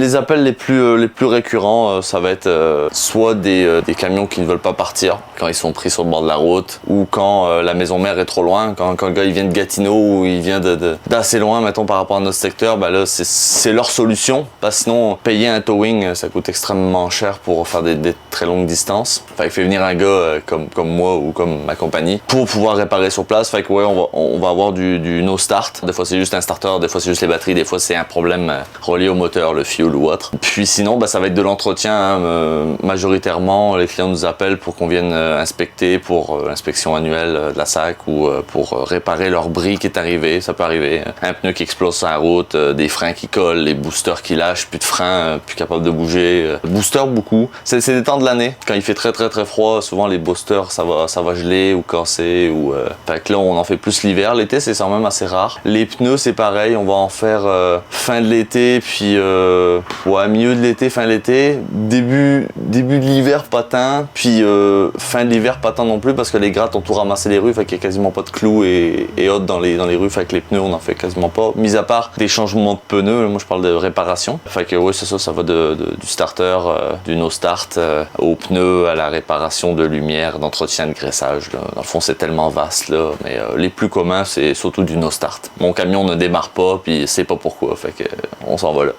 Les appels les plus récurrents, ça va être soit des camions qui ne veulent pas partir quand ils sont pris sur le bord de la route, ou quand la maison mère est trop loin, quand le gars il vient de Gatineau ou il vient d'assez loin, mettons par rapport à notre secteur, ben là c'est leur solution, parce que sinon payer un towing ça coûte extrêmement cher pour faire des très longues distances. Fait qu'il fait venir un gars comme moi ou comme ma compagnie pour pouvoir réparer sur place. Fait que ouais, on va avoir du no start. Des fois c'est juste un starter, des fois c'est juste les batteries, des fois c'est un problème relié au moteur, le fuel ou autre. Puis sinon, ben, ça va être de l'entretien. Hein. Majoritairement, les clients nous appellent pour qu'on vienne inspecter pour l'inspection annuelle de la SAC ou pour réparer leur bris qui est arrivé. Ça peut arriver. Un pneu qui explose sur la route, des freins qui collent, les boosters qui lâchent, plus de freins, plus capable de bouger. Booster beaucoup. C'est des temps de l'année. Quand il fait très froid, souvent les boosters ça va geler ou casser. Fait que là, on en fait plus l'hiver. L'été, c'est quand même assez rare. Les pneus, c'est pareil. On va en faire fin de l'été, puis ouais, milieu de l'été, fin de l'été, début de l'hiver pas tant, puis fin de l'hiver pas tant non plus parce que les grattes ont tout ramassé les rues, fait qu'il n'y a quasiment pas de clous et autres dans les rues, fait que les pneus on en fait quasiment pas, mis à part des changements de pneus. Moi je parle de réparation, fait que ouais c'est ça va du starter, du no start aux pneus, à la réparation de lumière, d'entretien de graissage là. Dans le fond c'est tellement vaste là, mais les plus communs c'est surtout du no start. Mon camion ne démarre pas puis c'est pas pourquoi, fait que on s'en va là.